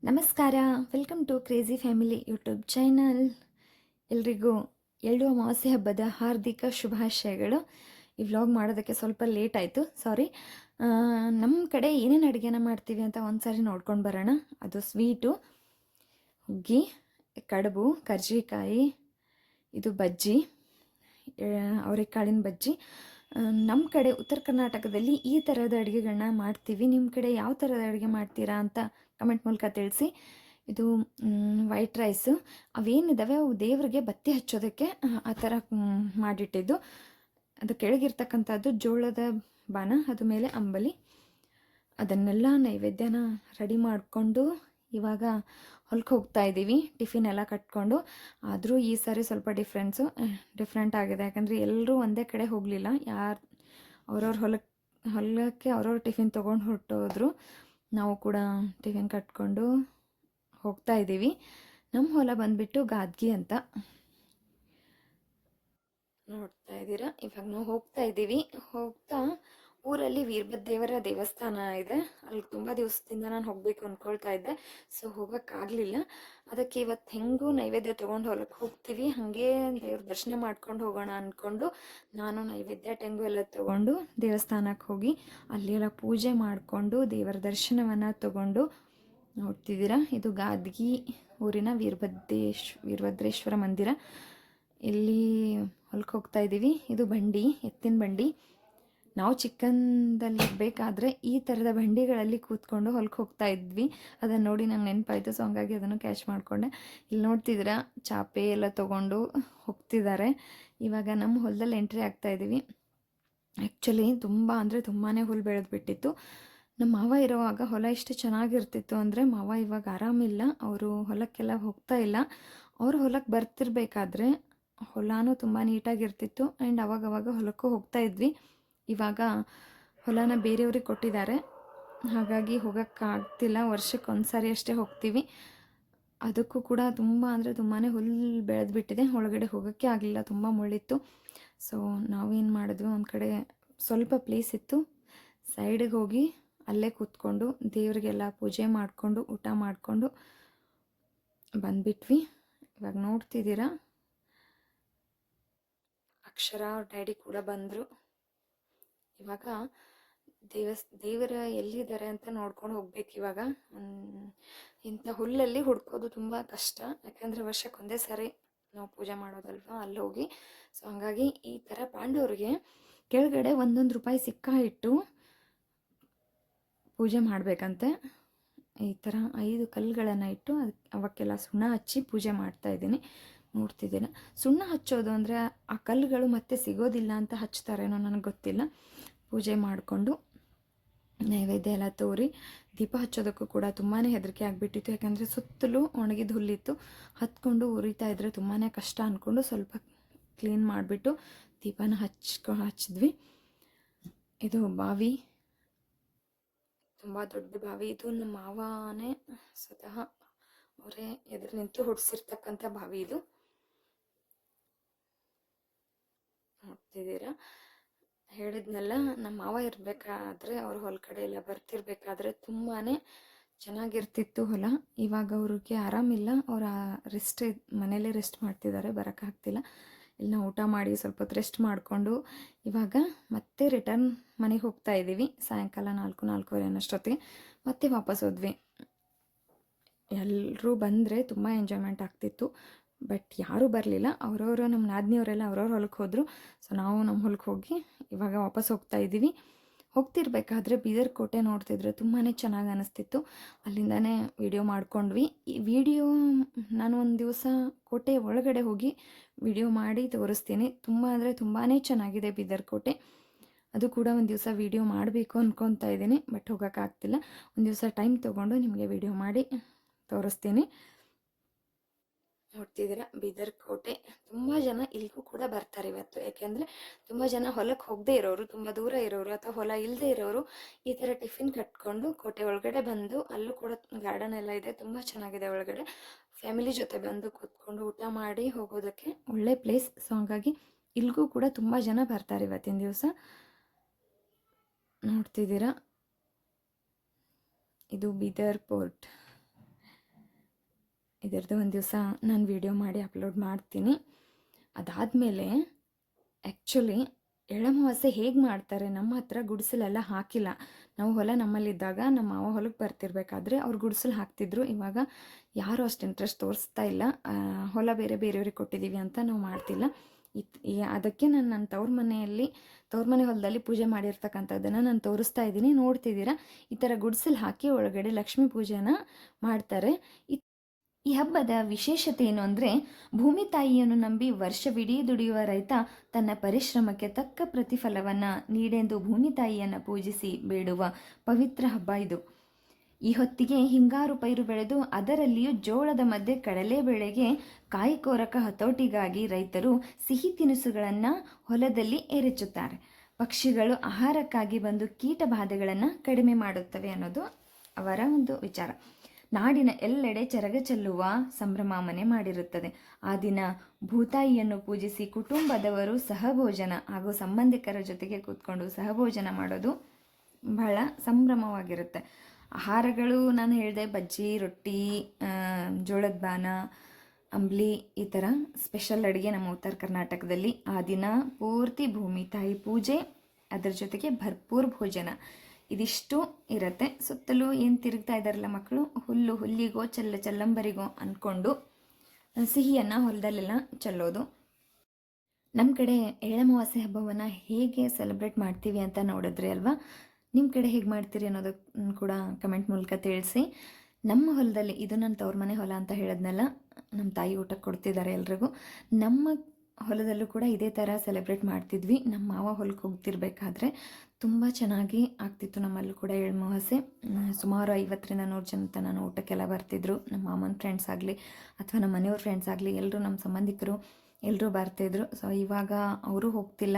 ನಮಸ್ಕಾರ. Welcome to crazy family YouTube channel. ಎಲ್ರಿಗೂ ಎಳ್ಳು ಅಮಾವಾಸ್ಯೆ ಹಬ್ಬದ ಹಾರ್ದಿಕ ಶುಭಾಶಯಗಳು. ಈ ವ್ಲಾಗ್ ಮಾಡೋದಕ್ಕೆ ಸ್ವಲ್ಪ ಲೇಟ್ ಆಯಿತು, ಸಾರಿ. ನಮ್ಮ ಕಡೆ ಏನೇನು ಅಡುಗೆನ ಮಾಡ್ತೀವಿ ಅಂತ ಒಂದು ಸಾರಿ ನೋಡ್ಕೊಂಡು ಬರೋಣ. ಅದು ಸ್ವೀಟು, ಹುಗ್ಗಿ, ಕಡುಬು, ಕರ್ಜಿಕಾಯಿ, ಇದು ಬಜ್ಜಿ, ಅವರೆಕಾಳಿನ ಬಜ್ಜಿ. ನಮ್ಮ ಕಡೆ ಉತ್ತರ ಕರ್ನಾಟಕದಲ್ಲಿ ಈ ಥರದ ಅಡುಗೆಗಳನ್ನ ಮಾಡ್ತೀವಿ. ನಿಮ್ಮ ಕಡೆ ಯಾವ ಥರದ ಅಡುಗೆ ಮಾಡ್ತೀರಾ ಅಂತ ಕಮೆಂಟ್ ಮೂಲಕ ತಿಳಿಸಿ. ಇದು ವೈಟ್ ರೈಸು, ಅವೇನಿದ್ದಾವೆ ಅವು ದೇವರಿಗೆ ಬತ್ತಿ ಹಚ್ಚೋದಕ್ಕೆ ಆ ಥರ ಮಾಡಿಟ್ಟಿದ್ದು. ಅದು ಕೆಳಗಿರ್ತಕ್ಕಂಥದ್ದು ಜೋಳದ ಬಾನ, ಅದು ಮೇಲೆ ಅಂಬಲಿ. ಅದನ್ನೆಲ್ಲ ನೈವೇದ್ಯನ ರೆಡಿ ಮಾಡಿಕೊಂಡು ಇವಾಗ ಹೊಲಕ್ಕೆ ಹೋಗ್ತಾ ಇದ್ದೀವಿ, ಟಿಫಿನ್ ಎಲ್ಲ ಕಟ್ಕೊಂಡು. ಆದರೂ ಈ ಸಾರಿ ಸ್ವಲ್ಪ ಡಿಫ್ರೆಂಟ್ ಆಗಿದೆ, ಯಾಕಂದರೆ ಎಲ್ಲರೂ ಒಂದೇ ಕಡೆ ಹೋಗಲಿಲ್ಲ. ಅವ್ರವ್ರ ಹೊಲಕ್ಕೆ ಅವ್ರವ್ರ ಟಿಫಿನ್ ತೊಗೊಂಡು ಹೊರಟೋದ್ರು. ನಾವು ಕೂಡ ಟಿಫಿನ್ ಕಟ್ಕೊಂಡು ಹೋಗ್ತಾ ಇದ್ದೀವಿ. ನಮ್ಮ ಹೊಲ ಬಂದುಬಿಟ್ಟು ಗಾದ್ಗಿ ಅಂತ ನೋಡ್ತಾ ಇದ್ದೀರಾ. ಇವಾಗ ನಾವು ಹೋಗ್ತಾ ಇದ್ದೀವಿ. ಹೋಗ್ತಾ ಊರಲ್ಲಿ ವೀರಭದ್ರೇವರ ದೇವಸ್ಥಾನ ಇದೆ, ಅಲ್ಲಿ ತುಂಬ ದಿವಸದಿಂದ ನಾನು ಹೋಗಬೇಕು ಅಂದ್ಕೊಳ್ತಾ ಇದ್ದೆ. ಸೊ ಹೋಗೋಕ್ಕಾಗಲಿಲ್ಲ. ಅದಕ್ಕೆ ಇವತ್ತು ಹೆಂಗೂ ನೈವೇದ್ಯ ತೊಗೊಂಡು ಹೊಲಕ್ಕೆ ಹೋಗ್ತೀವಿ, ಹಾಗೆ ದೇವ್ರ ದರ್ಶನ ಮಾಡ್ಕೊಂಡು ಹೋಗೋಣ ಅಂದ್ಕೊಂಡು ನಾನು ನೈವೇದ್ಯ ಟೆಂಗು ಎಲ್ಲ ತೊಗೊಂಡು ದೇವಸ್ಥಾನಕ್ಕೆ ಹೋಗಿ ಅಲ್ಲೆಲ್ಲ ಪೂಜೆ ಮಾಡಿಕೊಂಡು ದೇವರ ದರ್ಶನವನ್ನು ತೊಗೊಂಡು ನೋಡ್ತಿದ್ದೀರಾ. ಇದು ಗಾದ್ಗಿ ಊರಿನ ವೀರಭದ್ರೇಶ್ವರ ಮಂದಿರ. ಇಲ್ಲಿ ಹೊಲಕ್ಕೆ ಹೋಗ್ತಾ ಇದ್ದೀವಿ. ಇದು ಬಂಡಿ, ಎತ್ತಿನ ಬಂಡಿ. ನಾವು ಚಿಕ್ಕಂದಲ್ಲಿರಬೇಕಾದ್ರೆ ಈ ಥರದ ಬಂಡಿಗಳಲ್ಲಿ ಕೂತ್ಕೊಂಡು ಹೊಲಕ್ಕೆ ಹೋಗ್ತಾ ಇದ್ವಿ. ಅದನ್ನು ನೋಡಿ ನಂಗೆ ನೆನಪಾಯಿತು, ಸೊ ಹಂಗಾಗಿ ಅದನ್ನು ಕ್ಯಾಚ್ ಮಾಡಿಕೊಂಡೆ. ಇಲ್ಲಿ ನೋಡ್ತಿದ್ದೀರಾ, ಚಾಪೆ ಎಲ್ಲ ತೊಗೊಂಡು ಹೋಗ್ತಿದ್ದಾರೆ. ಇವಾಗ ನಮ್ಮ ಹೊಲದಲ್ಲಿ ಎಂಟ್ರಿ ಆಗ್ತಾ ಇದ್ದೀವಿ. ಆ್ಯಕ್ಚುಲಿ ತುಂಬ ಅಂದರೆ ತುಂಬಾ ಹುಲ್ಲು ಬೆಳೆದ್ಬಿಟ್ಟಿತ್ತು. ನಮ್ಮ ಮಾವ ಇರೋವಾಗ ಹೊಲ ಎಷ್ಟು ಚೆನ್ನಾಗಿರ್ತಿತ್ತು ಅಂದರೆ, ಮಾವ ಇವಾಗ ಆರಾಮಿಲ್ಲ, ಅವರು ಹೊಲಕ್ಕೆಲ್ಲ ಹೋಗ್ತಾ ಇಲ್ಲ. ಅವರು ಹೊಲಕ್ಕೆ ಬರ್ತಿರ್ಬೇಕಾದ್ರೆ ಹೊಲನೂ ತುಂಬ ನೀಟಾಗಿರ್ತಿತ್ತು. ಆ್ಯಂಡ್ ಅವಾಗವಾಗ ಹೊಲಕ್ಕೂ ಹೋಗ್ತಾ ಇದ್ವಿ. ಇವಾಗ ಹೊಲನ ಬೇರೆಯವ್ರಿಗೆ ಕೊಟ್ಟಿದ್ದಾರೆ, ಹಾಗಾಗಿ ಹೋಗೋಕ್ಕಾಗ್ತಿಲ್ಲ. ವರ್ಷಕ್ಕೆ ಒಂದು ಸಾರಿ ಅಷ್ಟೇ ಹೋಗ್ತೀವಿ. ಅದಕ್ಕೂ ಕೂಡ ತುಂಬ ಅಂದರೆ ತುಂಬಾ ಹುಲ್ಲು ಬೆಳೆದ್ಬಿಟ್ಟಿದೆ, ಒಳಗಡೆ ಹೋಗೋಕ್ಕೆ ಆಗಲಿಲ್ಲ, ತುಂಬ ಮುಳ್ಳಿತ್ತು. ಸೊ ನಾವೇನು ಮಾಡಿದ್ವಿ, ಒಂದು ಕಡೆ ಸ್ವಲ್ಪ ಪ್ಲೇಸ್ ಇತ್ತು, ಸೈಡಿಗೆ ಹೋಗಿ ಅಲ್ಲೇ ಕೂತ್ಕೊಂಡು ದೇವರಿಗೆಲ್ಲ ಪೂಜೆ ಮಾಡಿಕೊಂಡು ಊಟ ಮಾಡಿಕೊಂಡು ಬಂದ್ಬಿಟ್ವಿ. ಇವಾಗ ನೋಡ್ತಿದ್ದೀರಾ, ಅಕ್ಷರ ಅವ್ರ ಡ್ಯಾಡಿ ಕೂಡ ಬಂದರು. ಇವಾಗ ದೇವರ ಎಲ್ಲಿದ್ದಾರೆ ಅಂತ ನೋಡ್ಕೊಂಡು ಹೋಗ್ಬೇಕು. ಇವಾಗ ಇಂಥ ಹುಲ್ಲಲ್ಲಿ ಹುಡ್ಕೋದು ತುಂಬ ಕಷ್ಟ, ಯಾಕಂದರೆ ವರ್ಷಕ್ಕೊಂದೇ ಸಾರಿ ನಾವು ಪೂಜೆ ಮಾಡೋದಲ್ವ, ಅಲ್ಲಿ ಹೋಗಿ. ಸೊ ಹಂಗಾಗಿ ಈ ಥರ ಪಾಂಡವ್ರಿಗೆ ಕೆಳಗಡೆ 1 ರೂಪಾಯಿ ಸಿಕ್ಕ ಇಟ್ಟು ಪೂಜೆ ಮಾಡಬೇಕಂತೆ. ಈ ಥರ 5 ಕಲ್ಲುಗಳನ್ನು ಇಟ್ಟು ಅವಕ್ಕೆಲ್ಲ ಸುಣ್ಣ ಹಚ್ಚಿ ಪೂಜೆ ಮಾಡ್ತಾಯಿದ್ದೀನಿ. ನೋಡ್ತಿದ್ದೀರ, ಸುಣ್ಣ ಹಚ್ಚೋದು ಅಂದರೆ ಆ ಕಲ್ಲುಗಳು ಮತ್ತೆ ಸಿಗೋದಿಲ್ಲ ಅಂತ ಹಚ್ತಾರೇನೋ, ನನಗೆ ಗೊತ್ತಿಲ್ಲ. ಪೂಜೆ ಮಾಡಿಕೊಂಡು ನೈವೇದ್ಯ ಎಲ್ಲ ತೋರಿ ದೀಪ ಹಚ್ಚೋದಕ್ಕೂ ಕೂಡ ತುಂಬಾ ಹೆದರಿಕೆ ಆಗಿಬಿಟ್ಟಿತ್ತು, ಯಾಕಂದರೆ ಸುತ್ತಲೂ ಒಣಗಿದ ಹುಲ್ಲಿತ್ತು. ಹತ್ಕೊಂಡು ಉರಿತಾ ಇದ್ದರೆ ತುಂಬಾ ಕಷ್ಟ ಅಂದ್ಕೊಂಡು ಸ್ವಲ್ಪ ಕ್ಲೀನ್ ಮಾಡಿಬಿಟ್ಟು ದೀಪನ ಹಚ್ಚಿದ್ವಿ. ಇದು ಬಾವಿ, ತುಂಬ ದೊಡ್ಡ ಬಾವಿ. ಇದು ನಮ್ಮ ಮಾವನೇ ಸ್ವತಃ ಅವರೇ ಎದುರು ನಿಂತು ಹೊಡ್ಸಿರ್ತಕ್ಕಂಥ ಬಾವಿ ಇದು. ನೋಡ್ತಿದ್ದೀರಾ, ಹೇಳಿದ್ನೆಲ್ಲ ನಮ್ಮ ಮಾವ ಇರಬೇಕಾದ್ರೆ, ಅವ್ರ ಹೊಲ ಕಡೆ ಎಲ್ಲ ಬರ್ತಿರ್ಬೇಕಾದ್ರೆ ತುಂಬಾ ಚೆನ್ನಾಗಿರ್ತಿತ್ತು ಹೊಲ. ಇವಾಗ ಅವ್ರಿಗೆ ಆರಾಮಿಲ್ಲ, ಅವರ ಮನೇಲೇ ರೆಸ್ಟ್ ಮಾಡ್ತಿದ್ದಾರೆ, ಬರೋಕ್ಕಾಗ್ತಿಲ್ಲ. ಇಲ್ಲಿ ನಾವು ಊಟ ಮಾಡಿ ಸ್ವಲ್ಪ ಹೊತ್ತು ರೆಸ್ಟ್ ಮಾಡಿಕೊಂಡು ಇವಾಗ ಮತ್ತೆ ರಿಟರ್ನ್ ಮನೆಗೆ ಹೋಗ್ತಾ ಇದ್ದೀವಿ. ಸಾಯಂಕಾಲ 4-4:15 ಅನ್ನೋಷ್ಟೊತ್ತಿಗೆ ಮತ್ತೆ ವಾಪಸ್ ಹೋದ್ವಿ. ಎಲ್ಲರೂ ಬಂದರೆ ತುಂಬ ಎಂಜಾಯ್ಮೆಂಟ್ ಆಗ್ತಿತ್ತು, ಬಟ್ ಯಾರೂ ಬರಲಿಲ್ಲ. ಅವರವರು ನಮ್ಮ ನಾದಿನಿಯವರೆಲ್ಲ ಅವ್ರವ್ರ ಹೊಲಕ್ಕೆ ಹೋದರು. ಸೊ ನಾವು ನಮ್ಮ ಹೊಲಕ್ಕೆ ಹೋಗಿ ಇವಾಗ ವಾಪಸ್ ಹೋಗ್ತಾ ಇದ್ದೀವಿ. ಹೋಗ್ತಿರ್ಬೇಕಾದ್ರೆ ಬೀದರ್ ಕೋಟೆ ನೋಡ್ತಿದ್ರೆ ತುಂಬಾ ಚೆನ್ನಾಗಿ ಅನ್ನಿಸ್ತಿತ್ತು. ಅಲ್ಲಿಂದನೇ ವಿಡಿಯೋ ಮಾಡ್ಕೊಂಡ್ವಿ. ಈ ವಿಡಿಯೋ ನಾನು ಒಂದು ದಿವಸ ಕೋಟೆ ಒಳಗಡೆ ಹೋಗಿ ವಿಡಿಯೋ ಮಾಡಿ ತೋರಿಸ್ತೀನಿ. ತುಂಬ ಅಂದರೆ ತುಂಬಾ ಚೆನ್ನಾಗಿದೆ ಬೀದರ್ ಕೋಟೆ. ಅದು ಕೂಡ ಒಂದು ದಿವಸ ವಿಡಿಯೋ ಮಾಡಬೇಕು ಅಂದ್ಕೊತಾ ಇದ್ದೀನಿ, ಬಟ್ ಹೋಗೋಕ್ಕಾಗ್ತಿಲ್ಲ. ಒಂದು ದಿವಸ ಟೈಮ್ ತೊಗೊಂಡು ನಿಮಗೆ ವಿಡಿಯೋ ಮಾಡಿ ತೋರಿಸ್ತೀನಿ. ನೋಡ್ತಿದ್ದೀರಾ, ಬೀದರ್ ಕೋಟೆ. ತುಂಬ ಜನ ಇಲ್ಲಿಗೂ ಕೂಡ ಬರ್ತಾರೆ ಇವತ್ತು, ಯಾಕೆಂದರೆ ತುಂಬ ಜನ ಹೊಲಕ್ಕೆ ಹೋಗದೆ ಇರೋರು, ತುಂಬ ದೂರ ಇರೋರು ಅಥವಾ ಹೊಲ ಇಲ್ಲದೆ ಇರೋರು ಈ ಥರ ಟಿಫಿನ್ ಕಟ್ಕೊಂಡು ಕೋಟೆ ಒಳಗಡೆ ಬಂದು, ಅಲ್ಲೂ ಕೂಡ ಗಾರ್ಡನ್ ಎಲ್ಲ ಇದೆ, ತುಂಬ ಚೆನ್ನಾಗಿದೆ ಒಳಗಡೆ. ಫ್ಯಾಮಿಲಿ ಜೊತೆ ಬಂದು ಕೂತ್ಕೊಂಡು ಊಟ ಮಾಡಿ ಹೋಗೋದಕ್ಕೆ ಒಳ್ಳೆ ಪ್ಲೇಸ್. ಸೊ ಹಾಗಾಗಿ ಇಲ್ಲಿಗೂ ಕೂಡ ತುಂಬ ಜನ ಬರ್ತಾರೆ ಇವತ್ತಿನ ದಿವಸ. ನೋಡ್ತಿದ್ದೀರಾ, ಇದು ಬೀದರ್ ಪೋರ್ಟ್. ಇದರದ್ದು ಒಂದು ದಿವಸ ನಾನು ವಿಡಿಯೋ ಮಾಡಿ ಅಪ್ಲೋಡ್ ಮಾಡ್ತೀನಿ. ಅದಾದಮೇಲೆ ಆ್ಯಕ್ಚುಲಿ ಎಳ್ಳಮಾವಾಸ್ಯೆ ಹೇಗೆ ಮಾಡ್ತಾರೆ, ನಮ್ಮ ಹತ್ರ ಗುಡಿಸಲೆಲ್ಲ ಹಾಕಿಲ್ಲ. ನಾವು ಹೊಲ ನಮ್ಮಲ್ಲಿದ್ದಾಗ ನಮ್ಮ ಮಾವ ಹೊಲಕ್ಕೆ ಬರ್ತಿರ್ಬೇಕಾದ್ರೆ ಅವ್ರು ಗುಡಿಸಲು ಹಾಕ್ತಿದ್ರು. ಇವಾಗ ಯಾರೂ ಅಷ್ಟು ಇಂಟ್ರೆಸ್ಟ್ ತೋರಿಸ್ತಾ ಇಲ್ಲ. ಹೊಲ ಬೇರೆ ಬೇರೆಯವ್ರಿಗೆ ಕೊಟ್ಟಿದ್ದೀವಿ ಅಂತ ನಾವು ಮಾಡ್ತಿಲ್ಲ. ಅದಕ್ಕೆ ನಾನು ನನ್ನ ತವ್ರ ಮನೆ ಹೊಲದಲ್ಲಿ ಪೂಜೆ ಮಾಡಿರ್ತಕ್ಕಂಥದ್ದನ್ನು ನಾನು ತೋರಿಸ್ತಾ ಇದ್ದೀನಿ, ನೋಡ್ತಿದ್ದೀರಾ. ಈ ಥರ ಗುಡಿಸಲು ಹಾಕಿ ಒಳಗಡೆ ಲಕ್ಷ್ಮೀ ಪೂಜೆನ ಮಾಡ್ತಾರೆ. ಈ ಹಬ್ಬದ ವಿಶೇಷತೆ ಏನು ಅಂದರೆ, ಭೂಮಿ ತಾಯಿಯನ್ನು ನಂಬಿ ವರ್ಷವಿಡೀ ದುಡಿಯುವ ರೈತ ತನ್ನ ಪರಿಶ್ರಮಕ್ಕೆ ತಕ್ಕ ಪ್ರತಿಫಲವನ್ನು ನೀಡೆಂದು ಭೂಮಿ ತಾಯಿಯನ್ನು ಪೂಜಿಸಿ ಬೇಡುವ ಪವಿತ್ರ ಹಬ್ಬ ಇದು. ಈ ಹೊತ್ತಿಗೆ ಹಿಂಗಾರು ಪೈರು ಬೆಳೆದು ಅದರಲ್ಲಿಯೂ ಜೋಳದ ಮಧ್ಯೆ ಕಡಲೆ ಬೆಳೆಗೆ ಕಾಯಿಕೋರಕ ಹತೋಟಿಗಾಗಿ ರೈತರು ಸಿಹಿ ತಿನಿಸುಗಳನ್ನು ಹೊಲದಲ್ಲಿ ಎರಚುತ್ತಾರೆ. ಪಕ್ಷಿಗಳು ಆಹಾರಕ್ಕಾಗಿ ಬಂದು ಕೀಟ ಬಾಧೆಗಳನ್ನು ಕಡಿಮೆ ಮಾಡುತ್ತವೆ ಅನ್ನೋದು ಅವರ ಒಂದು ವಿಚಾರ. ನಾಡಿನ ಎಲ್ಲೆಡೆ ಚರಗ ಚೆಲ್ಲುವ ಸಂಭ್ರಮ ಮನೆ ಮಾಡಿರುತ್ತದೆ. ಆ ದಿನ ಭೂತಾಯಿಯನ್ನು ಪೂಜಿಸಿ ಕುಟುಂಬದವರು ಸಹಭೋಜನ ಹಾಗೂ ಸಂಬಂಧಿಕರ ಜೊತೆಗೆ ಕೂತ್ಕೊಂಡು ಸಹಭೋಜನ ಮಾಡೋದು ಬಹಳ ಸಂಭ್ರಮವಾಗಿರುತ್ತೆ. ಆಹಾರಗಳು ನಾನು ಹೇಳಿದೆ, ಬಜ್ಜಿ, ರೊಟ್ಟಿ, ಜೋಳದ ಬಾನ, ಅಂಬ್ಲಿ, ಈ ಥರ ಸ್ಪೆಷಲ್ ಅಡುಗೆ ನಮ್ಮ ಉತ್ತರ ಕರ್ನಾಟಕದಲ್ಲಿ. ಆ ದಿನ ಪೂರ್ತಿ ಭೂಮಿ ತಾಯಿ ಪೂಜೆ, ಅದರ ಜೊತೆಗೆ ಭರ್ಪೂರ್ ಭೋಜನ, ಇದಿಷ್ಟು ಇರುತ್ತೆ. ಸುತ್ತಲೂ ಏನು ತಿರುಗ್ತಾ ಇದ್ದಾರಲ್ಲ ಮಕ್ಕಳು, ಹುಲ್ಲಿಗೋ ಚಲ್ಲಂಬರಿಗೋ ಅಂದ್ಕೊಂಡು ಸಿಹಿಯನ್ನು ಹೊಲದಲ್ಲೆಲ್ಲ ಚೆಲ್ಲೋದು. ನಮ್ಮ ಕಡೆ ಎಳ್ಳಮಾವಾಸ್ಯೆ ಹಬ್ಬವನ್ನು ಹೇಗೆ ಸೆಲೆಬ್ರೇಟ್ ಮಾಡ್ತೀವಿ ಅಂತ ನೋಡಿದ್ರಿ ಅಲ್ವಾ. ನಿಮ್ಮ ಕಡೆ ಹೇಗೆ ಮಾಡ್ತೀರಿ ಅನ್ನೋದನ್ನು ಕೂಡ ಕಮೆಂಟ್ ಮೂಲಕ ತಿಳಿಸಿ. ನಮ್ಮ ಹೊಲದಲ್ಲಿ, ಇದು ನನ್ನ ತವ್ರ ಮನೆ ಹೊಲ ಅಂತ ಹೇಳಿದ್ನಲ್ಲ, ನಮ್ಮ ತಾಯಿ ಊಟಕ್ಕೆ ಕೊಡ್ತಿದ್ದಾರೆ ಎಲ್ರಿಗೂ. ನಮ್ಮ ಹೊಲದಲ್ಲೂ ಕೂಡ ಇದೇ ಥರ ಸೆಲೆಬ್ರೇಟ್ ಮಾಡ್ತಿದ್ವಿ. ನಮ್ಮ ಮಾವ ಹೊಲಕ್ಕೆ ಹೋಗ್ತಿರ್ಬೇಕಾದ್ರೆ ತುಂಬ ಚೆನ್ನಾಗಿ ಆಗ್ತಿತ್ತು ನಮ್ಮಲ್ಲೂ ಕೂಡ ಎಳ್ಳಮಾವಾಸ್ಯೆ. ಸುಮಾರು 50-100 ಜನ ನಾನು ಊಟಕ್ಕೆಲ್ಲ ಬರ್ತಿದ್ರು. ನಮ್ಮ ಮಾಮನ ಫ್ರೆಂಡ್ಸ್ ಆಗಲಿ ಅಥವಾ ನಮ್ಮ ಮನೆಯವ್ರ ಫ್ರೆಂಡ್ಸ್ ಆಗಲಿ, ಎಲ್ಲರೂ ನಮ್ಮ ಸಂಬಂಧಿಕರು ಎಲ್ಲರೂ ಬರ್ತಿದ್ರು. ಸೊ ಇವಾಗ ಅವರು ಹೋಗ್ತಿಲ್ಲ,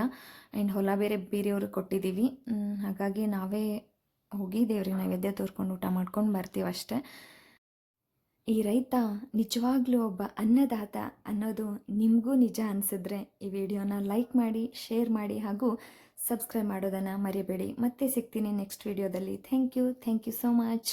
ಆ್ಯಂಡ್ ಹೊಲ ಬೇರೆಯವ್ರಿಗೆ ಕೊಟ್ಟಿದ್ದೀವಿ. ಹಾಗಾಗಿ ನಾವೇ ಹೋಗಿ ದೇವ್ರಿಗೆ ನೈವೇದ್ಯ ತೋರ್ಕೊಂಡು ಊಟ ಮಾಡ್ಕೊಂಡು ಬರ್ತೀವಿ ಅಷ್ಟೇ. ಈ ರೈತ ನಿಜವಾಗ್ಲೂ ಒಬ್ಬ ಅನ್ನದಾತ ಅನ್ನೋದು ನಿಮಗೂ ನಿಜ ಅನಿಸಿದ್ರೆ ಈ ವಿಡಿಯೋನ ಲೈಕ್ ಮಾಡಿ, ಶೇರ್ ಮಾಡಿ ಹಾಗೂ ಸಬ್ಸ್ಕ್ರೈಬ್ ಮಾಡೋದನ್ನು ಮರಿಬೇಡಿ. ಮತ್ತೆ ಸಿಗ್ತೀನಿ ನೆಕ್ಸ್ಟ್ ವಿಡಿಯೋದಲ್ಲಿ. Thank you so much.